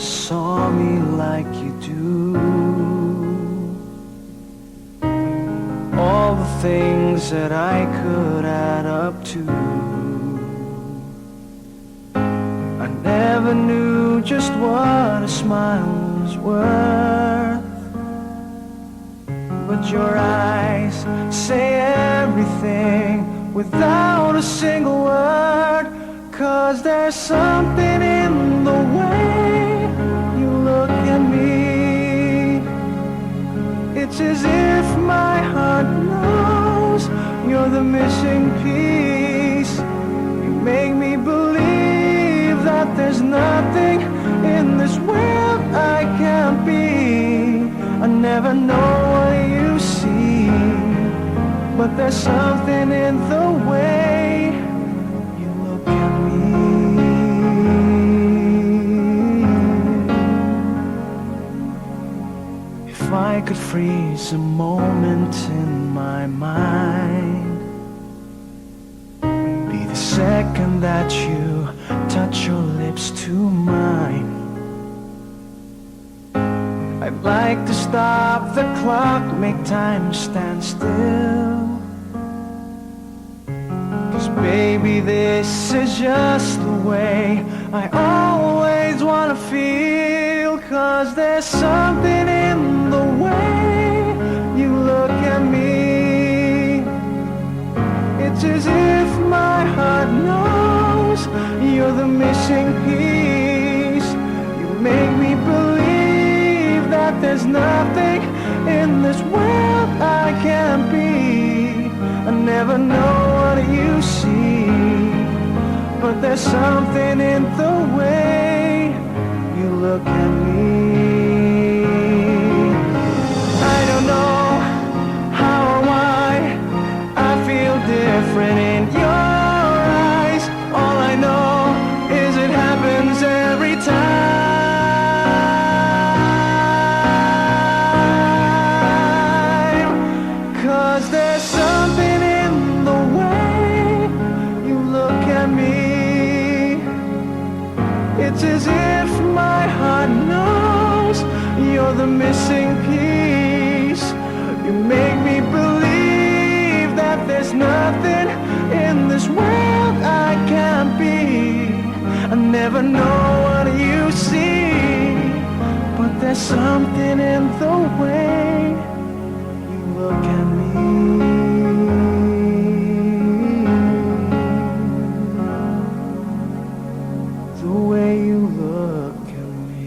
saw me like you do. All the things that I could add up to, I never knew just what a smile was worth. But your eyes say everything without a single word. 'Cause there's something in the way you look at me. It's as if my heart knows you're the missing piece. You make me believe that there's nothing in this world I can't be. I never know what you see, but there's something in the way you look at me. If I could freeze a moment in my mind, be the second that you touch your lips to mine. I'd like to stop the clock, make time stand still. 'Cause baby, this is just the way I always wanna feel. 'Cause there's something in the way you look at me. It's as if my heart knows you're the missing piece. You make me believe that there's nothing in this world I can't be. I never know what you see, but there's something in the way you look at me. I don't know how or why I feel different in your eyes. All I know is it happens every time. 'Cause there's something in the way you look at me. It's as if my heart knows you're the missing piece. You make me believe that there's nothing in this world I can't be. I never know what you see, but there's something in the way you look at me. The way you look at me.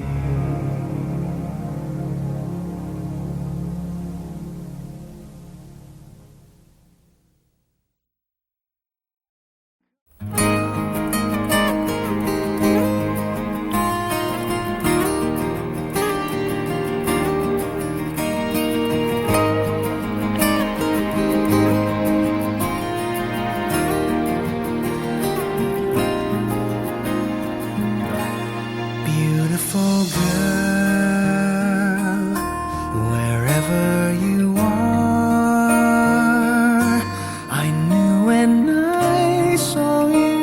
Beautiful girl, wherever you are, I knew when I saw you,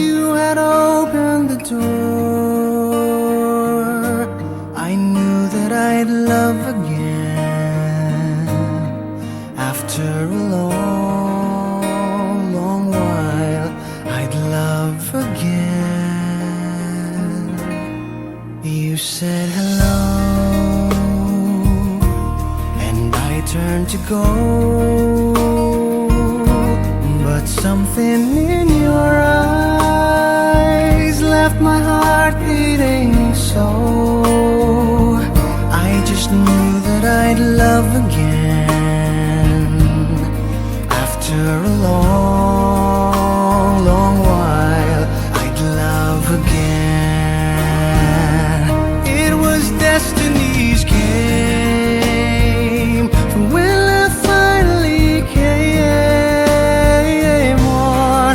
you had opened the door. I knew that I'd love again after a long, long while. I'd love again. You said hello, and I turned to go, but something in your eyes left my heart beating so. I just knew that I'd love again after a long, long while. I'd love again. It was destiny's game for when love finally came on.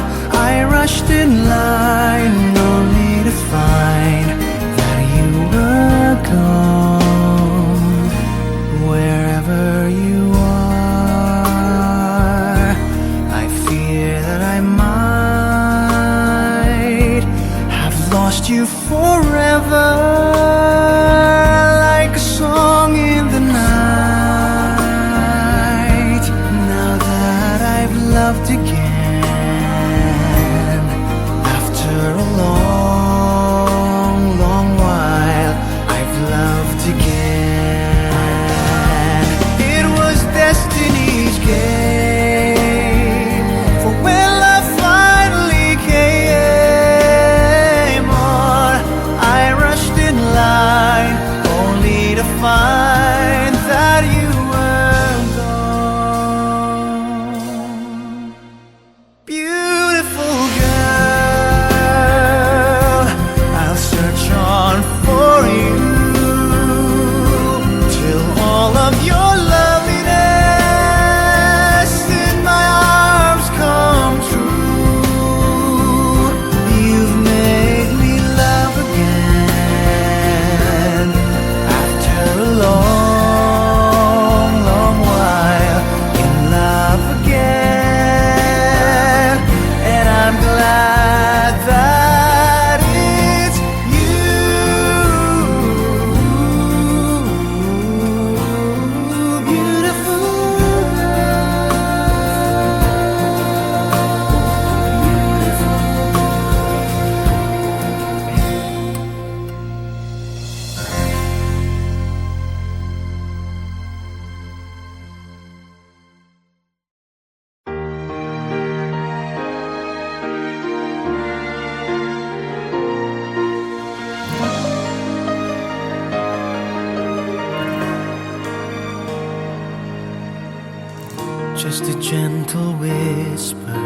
I rushed in line only to find that you were gone. Wherever you are, I fear that I might have lost lost you forever, like a song in the night. Now that I've loved again, after a long, long while, I've loved again. It was destiny's game, for when love finally came on, I rushed in line, only to find that you were gone. Beautiful girl, I'll search on for you till all of your loveliness in my arms come true. You've made me love again after a long, long while, in love again, and I'm glad that it's you. Beautiful just a gentle whisper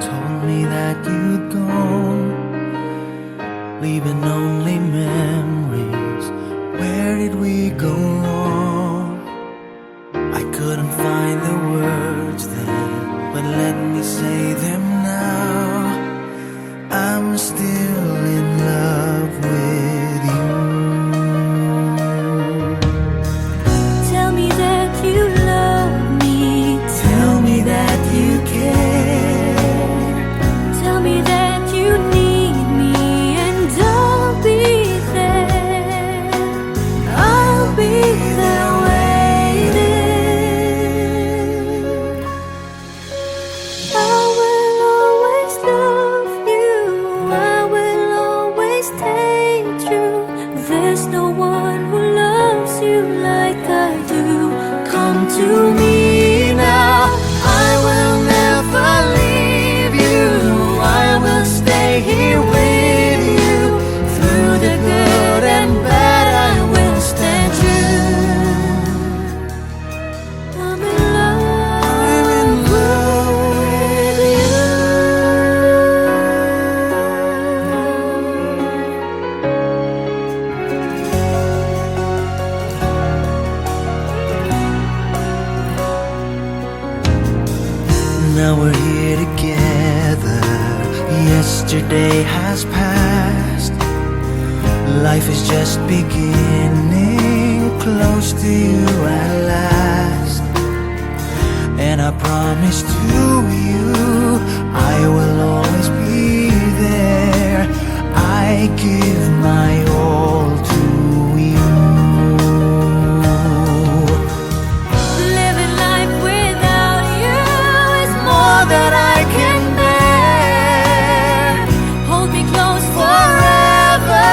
told me that you'd gone, leaving only memories. Where did we go wrong? I couldn't find the words then, but let me say them now. I'm still in love with you. Tell me that you love me. Tell me that you care. Tell me that you need me, and I'll be there. I'll be there waiting. I will always love you. I will always stay true. There's no one who loves you like I do. Come to me now. I will never leave you. I will stay here with you. Through the good and bad, I will stand true. I'm in love with you. Now we're here together. Yesterday has passed. Life is just beginning, close to you at last. And I promise to you, I will always be there. I give my all to you. Living life without you is more than I can bear. Hold me close forever.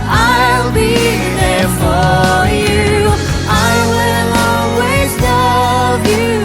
I'll be there for you. I will always love you.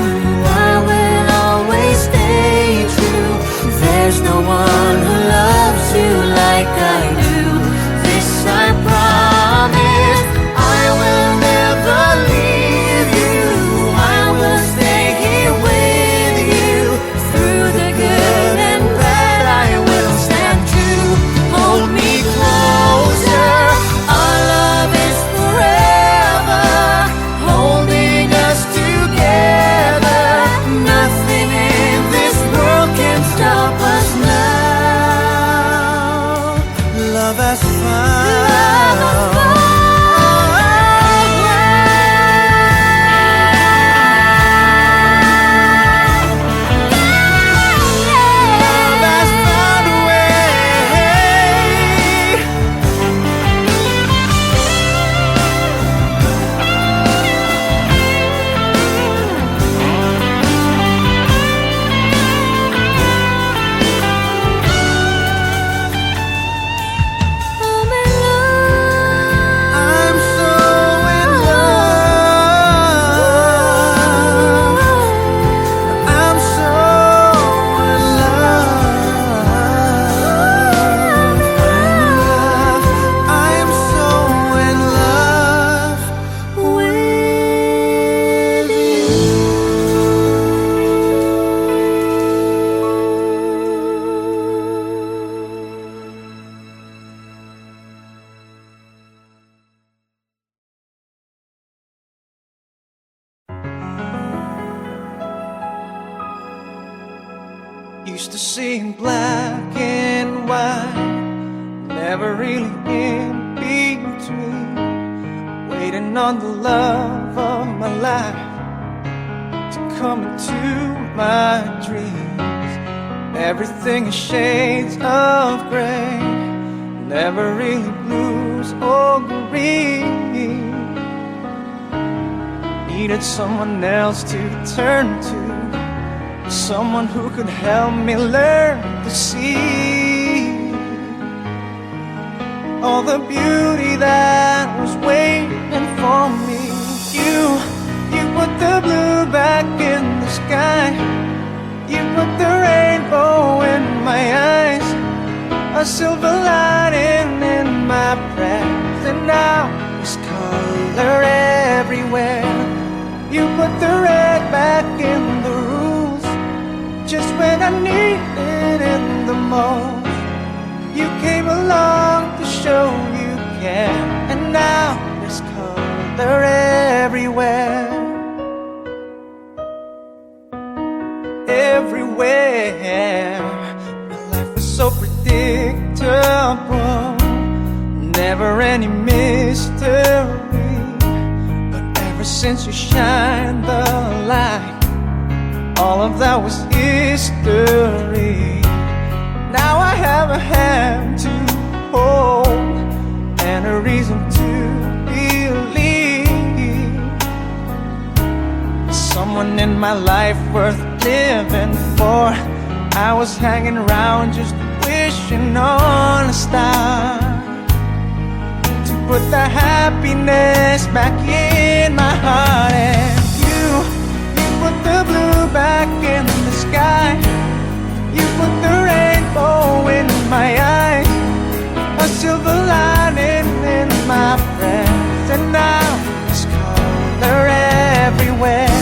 Used to see in black and white, never really in between. Waiting on the love of my life to come into my dreams. Everything is shades of gray, never really blues or green. Needed someone else to turn to, someone who could help me learn to see all the beauty that was waiting for me. You put the blue back in the sky, you put the rainbow in my eyes, a silver lining in my breath, and now there's color everywhere. You put the red back in the rules, just when I needed it the most. You came along to show you care, and now there's color everywhere. Everywhere. My life was so predictable, never any mystery. But ever since you shined the light, all of that was history. Now I have a hand to hold and a reason to believe. Someone in my life worth living for. I was hanging around just wishing on a star to put the happiness back in my heart. And you put the blue back in the sky, you put the rainbow in my eyes, a silver lining in my breath, and now there's color everywhere.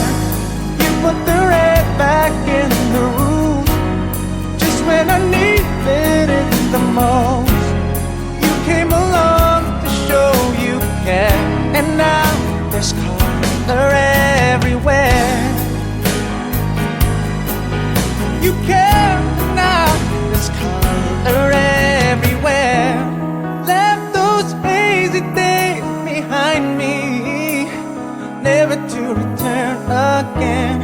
You put the red back in the room, just when I needed it the most. You came along to show you care, and now there's color everywhere. You care, and now there's color everywhere. Left those hazy days behind me, never to return again.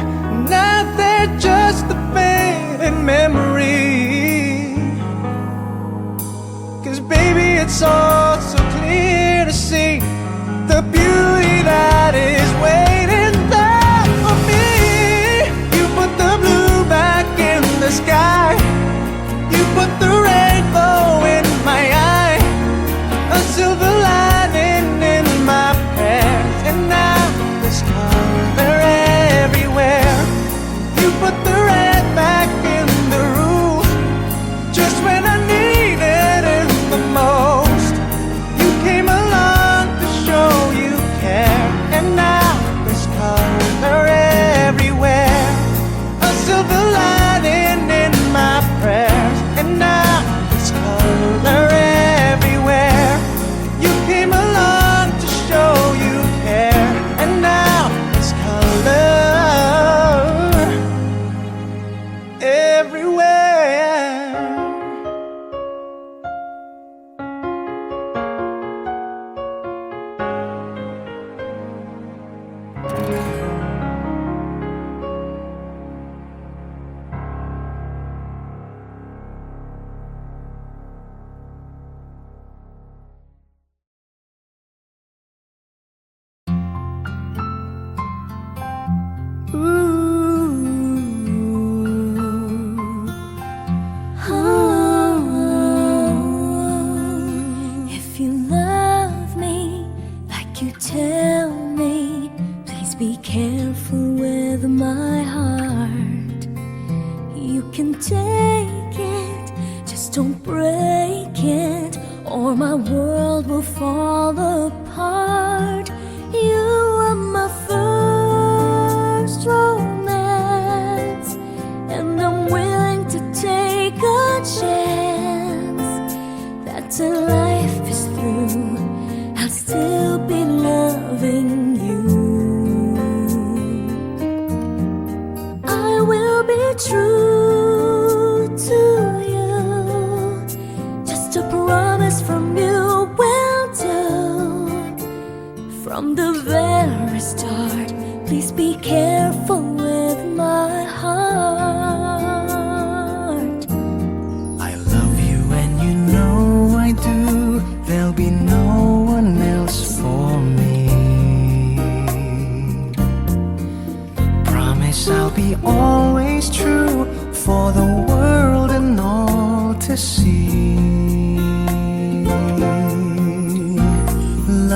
Now they're just a fading memory. 'Cause baby, it's all so clear to see the beauty that is waiting there for me. You put the blue back in the sky, you put the rainbow in my eye, a silver lining in my prayers, and now there's color everywhere. You put the red back in the rules, just when I needed it the most. You came along to show you care, and now there's color everywhere. A silver lining in my prayers, and now there's color everywhere. You came along to show you care, and now there's color everywhere. If you love me like you tell me, please be careful with my heart. You can take it, just don't break it, or my world will fall apart. You are my first romance, and I'm willing to take a chance that till life is through, I'll still be loving you. I will be true careful with my heart. I love you and you know I do. There'll be no one else for me. Promise I'll be always true for the world and all to see.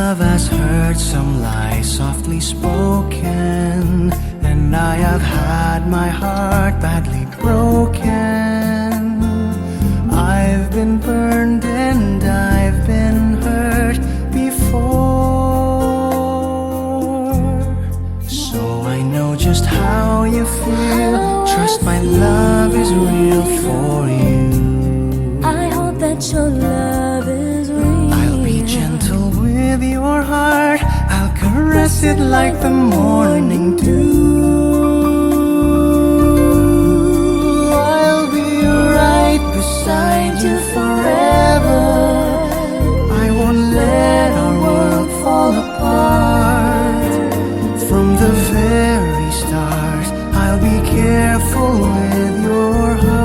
Love has heard some lies softly spoken, and I have had my heart badly broken. I've been burned and I've been hurt before, so I know just how you feel. Trust my love is real for you. I hope that your love is real. I'll be gentle with your heart. I'll caress it like the morning dew. I'll be right beside you forever. I won't let our world fall apart. From the very start, I'll be careful with your heart.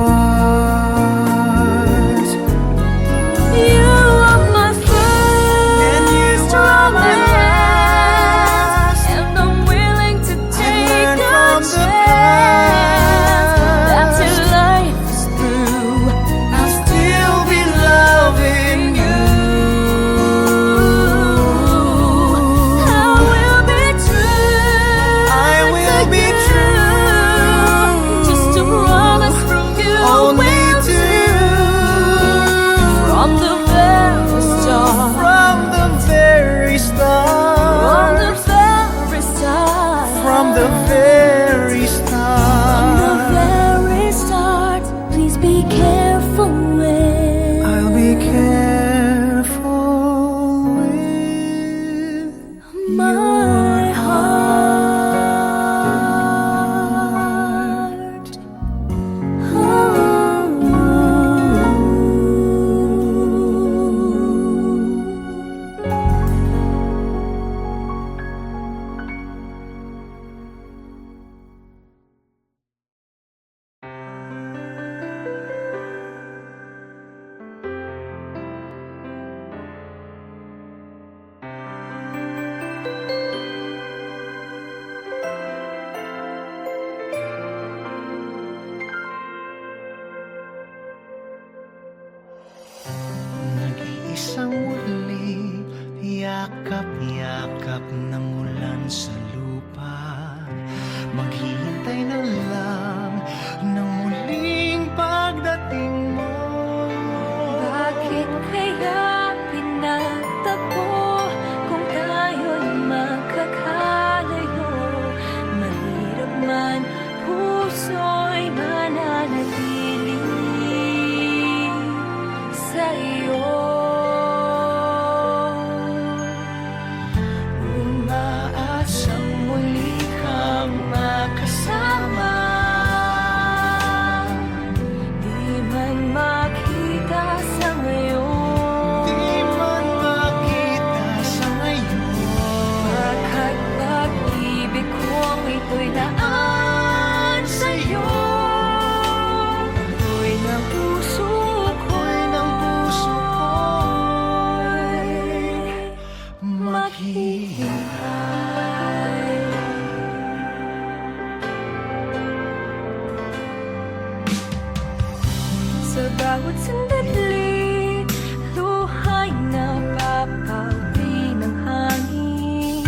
You are my first And you are my romance, and I'm willing to take learned a from the chance. past. After life is through, I'll still be loving you. I will be true. I will to be you. true. Just a promise from you. Only will to from the very start. from the very From the start. very start. From the very From the start. very start. Please be careful with I'll be careful with my your heart. Nag-iisang muli, yakap-yakap ng ulan sa lupa. Maghihintay na lang ng muling pagdating mo. Bakit kaya pinagtagpo kung tayo'y magkakalayo? Mahirap man, puso'y mananatili sa'yo. Umaasang muli kang makasama. Di man makita sa ngayon, Di man makita sa ngayon. Pagkat pag-ibig kong ito'y naan sa'yo. Ako'y ng puso ko'y ng puso maghihintay. Sa bawat sandali, luhay na papawi ng hangin.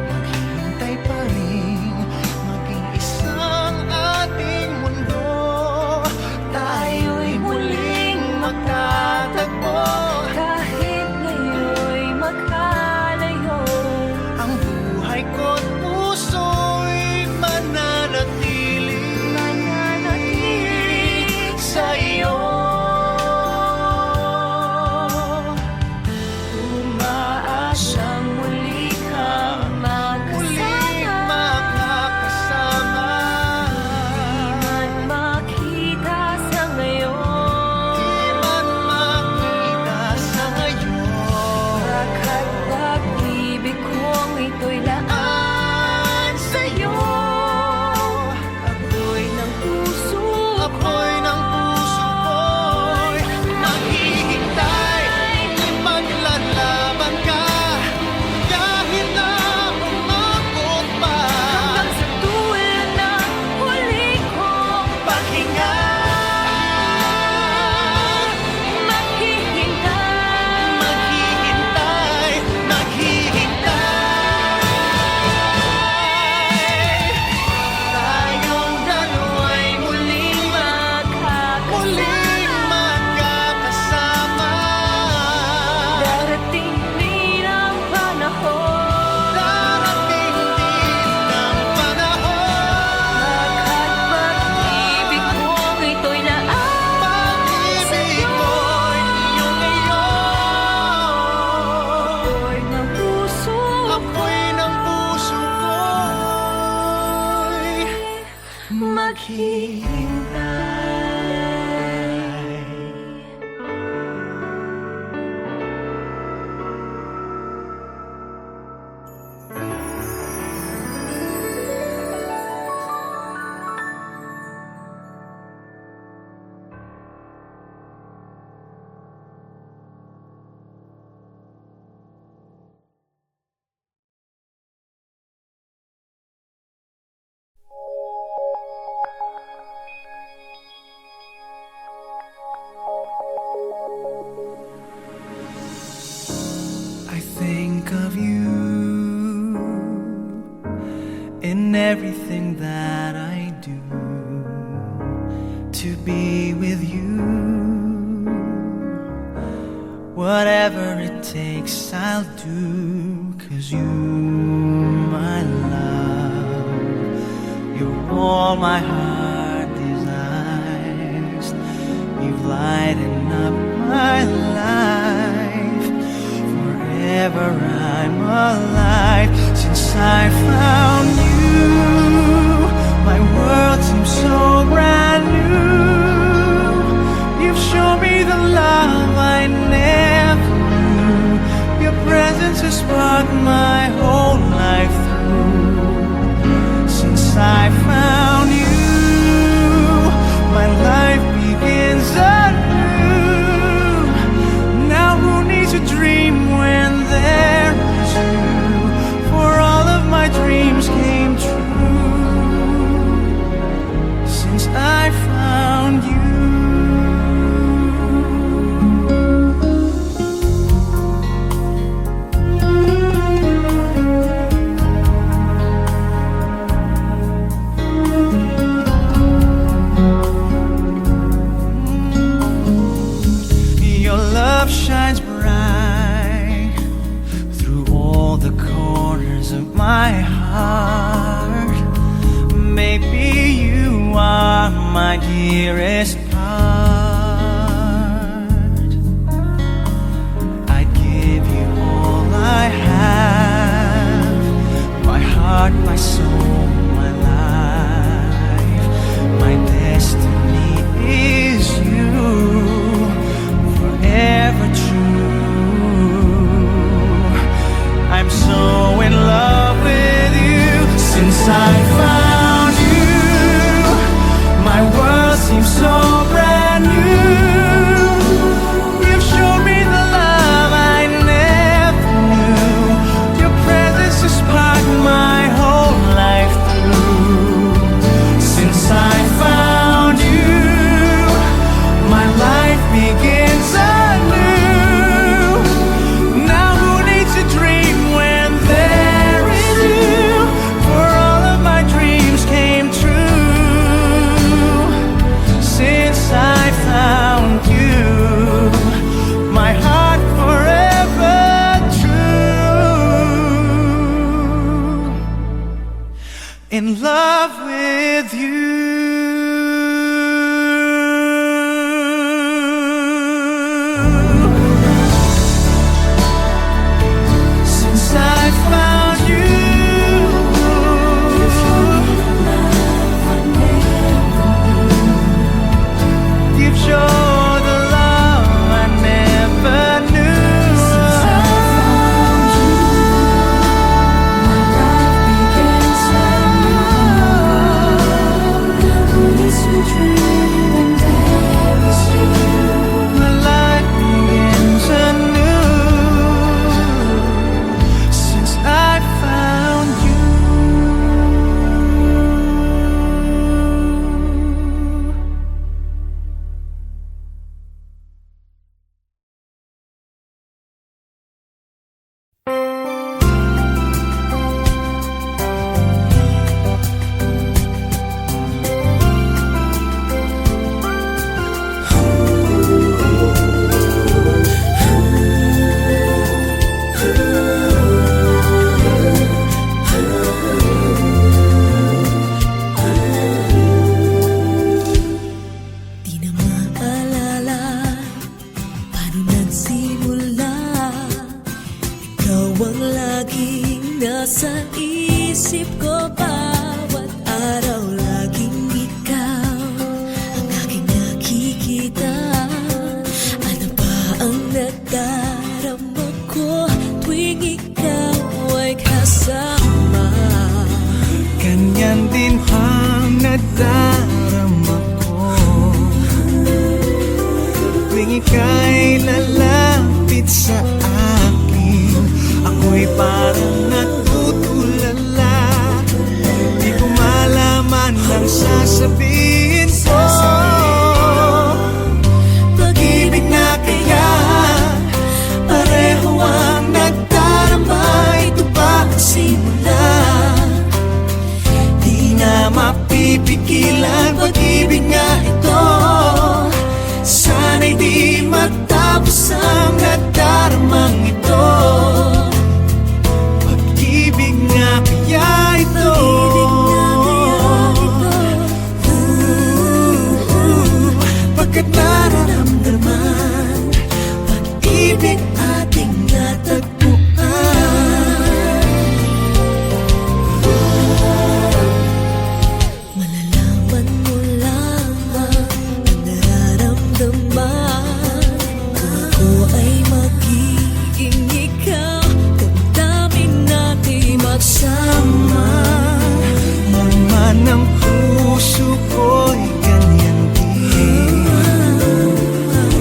Maghihintay pa rin, maging isang ating mundo. Tayo'y muling magtatagpo. Kahit ngayon'y magkalayo, Ang buhay ko't puso'y mananatili mananatili sa iyo. maghihintay. I think of you in everything that I do, to be with you. Whatever it takes, I'll do, 'cause you, my love, you're all my heart desires. You've lightened up my life. Forever I'm alive. Since I found you, my world seems so brand new. You've shown me the love I never knew. Your presence has sparked my whole life through. Since I found you, my life begins anew. Now who needs a dream when there is you? For all of my dreams came true since I found you. Your love shines bright through all the corners of my heart. Maybe you are my dearest part. I'd give you all I have, my heart, my soul, my life. My destiny is you, forever true. I'm so in love with you. Since I found you, my world seems so brand new. You've shown me the love I never knew. Your presence has sparked my whole life tuwing ika'y lalapit sa akin, ako'y parang natutulala. Di ko malaman ang sasabihin ko. Pag-ibig na kaya pareho ang nagdarama. Ito ba ang simula? Di na mapipigilan. Pag-ibig nga ito, sana'y di matapos ang nagdaramang ito. Pag-ibig nga kaya ito, pagkat nararamdaman, pag-ibig ating natagpuan. Malalaman mo lamang ang nararamdaman. Ako ay magiging ikaw, damdamin natin magsama. Man ang puso ko'y ganyan din.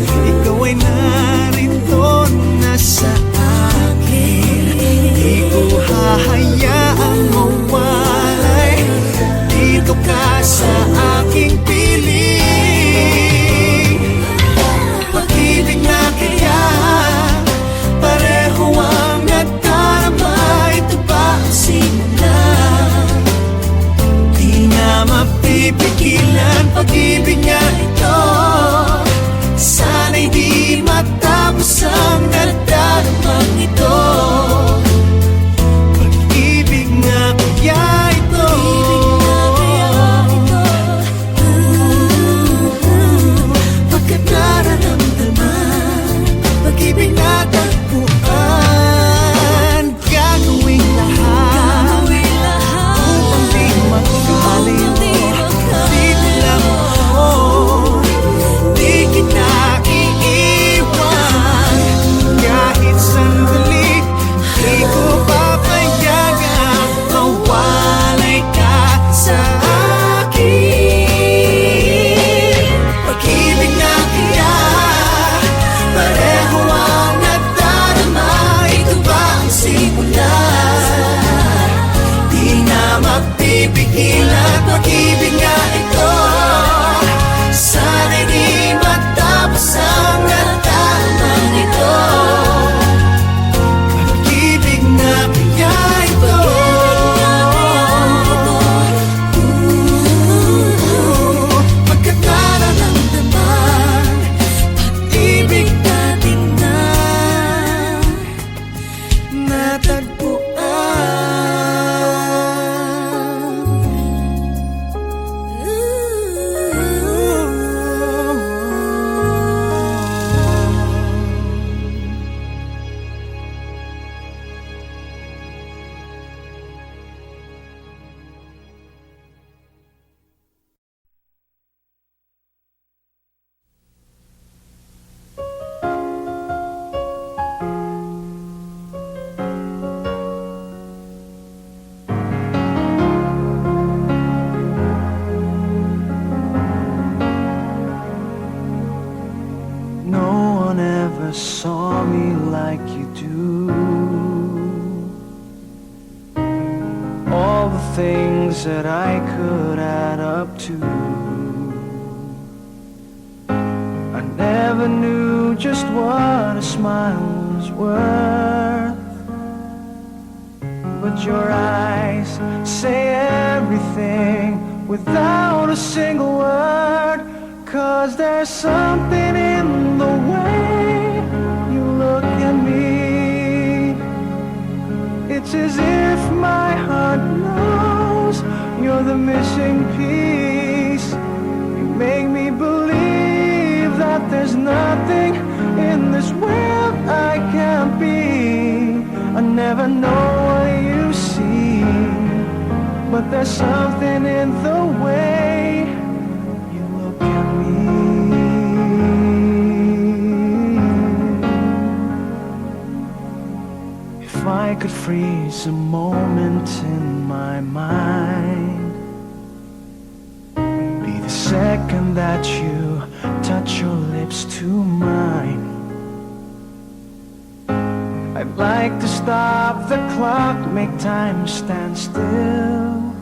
Ikaw ay narito na sa akin. Di ko hahayaang mawalay. Dito ka sa aking piling. Pag-ibig na kaya pareho ang nagdarama. Ito ba ang simula? Di na mapipigilan. Pag-ibig nga ito, sana'y di matapos ang nagdaramang ito. Pag-ibig nga kaya ito, pagkat nararamdaman, pag-ibig na tagpuan. Gagawin lahat upang di magkalito. Dito lang ako, di kita iiwan. Kahit sandali, di ko papayagang mawalay ka sa akin. Pag-ibig na kaya pareho ang nagdarama. Ito ba ang simula? Di na mapipigilan. Pag-ibig nga ito, sana'y di matapos ang nagdaramang ito. Pag-ibig na kaya ito, pagkat nararamdaman, pag-ibig natin na no one ever saw me like you do. All the things that I could add up to, I never knew just what a smile was worth. But your eyes say everything without a single word. 'Cause there's something in the way you look at me. It's as if my heart knows you're the missing piece. You make me believe that there's nothing in this world I can't be. I never know what you see, but there's something in the way you look at me. If I could freeze a moment in my mind, be the second that you touch your lips to mine. I'd like to stop the clock, make time stand still.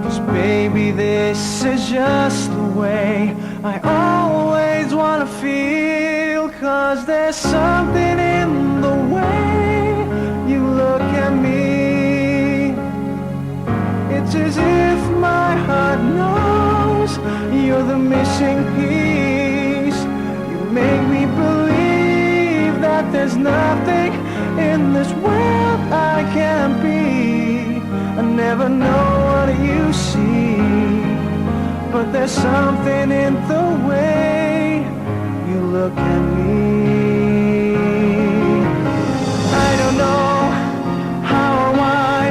'Cause baby, this is just the way I always wanna feel. 'Cause there's something in the way you look at me. It's as if my heart knows you're the missing piece. You make me believe that there's nothing in this world I can't be. I never know what you see, but there's something in the way you look at me. I don't know how or why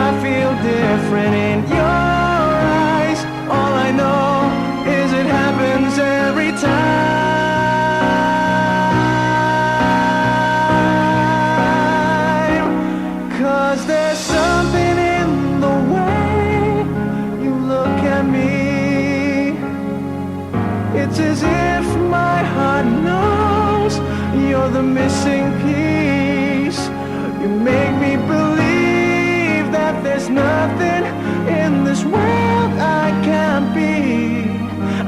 I feel different in your eyes. All I know is it happens every time. 'Cause there's something in the way you look at me. It's as if my heart knows you're the missing piece. You make me believe that there's nothing in this world I can't be.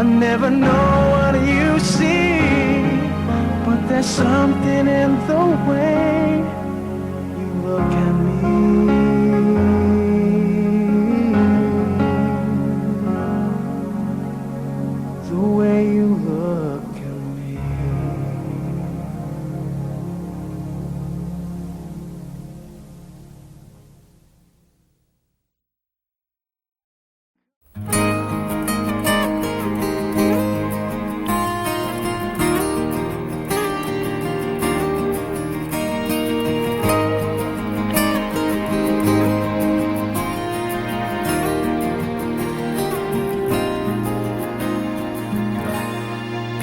I never know what you see, but there's something in the way you look at me. The way you look at me.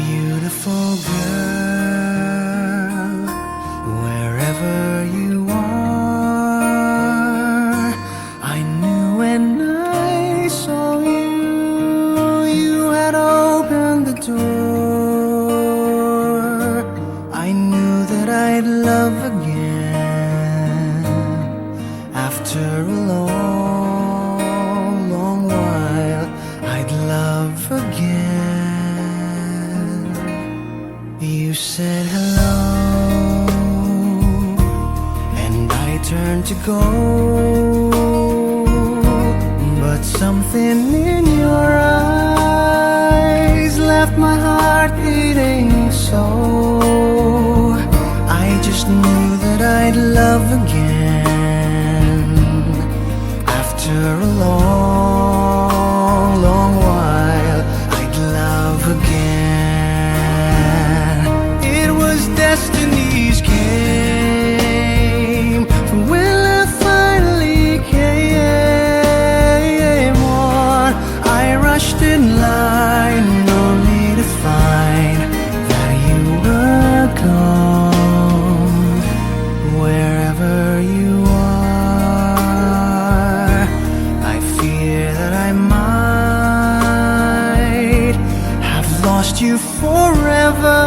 Beautiful girl, wherever you are, I knew when I saw you, you had opened the door. I knew that I'd love again after a long, long while. I'd love again. You said hello, and I turned to go, but something in your eyes left my heart beating so. I just knew that I'd love again after a long, long while. I'd love again. It was destiny's game. From when love finally came on, I rushed in line only to find that you were gone. Wherever you are, I fear that I might have lost you forever.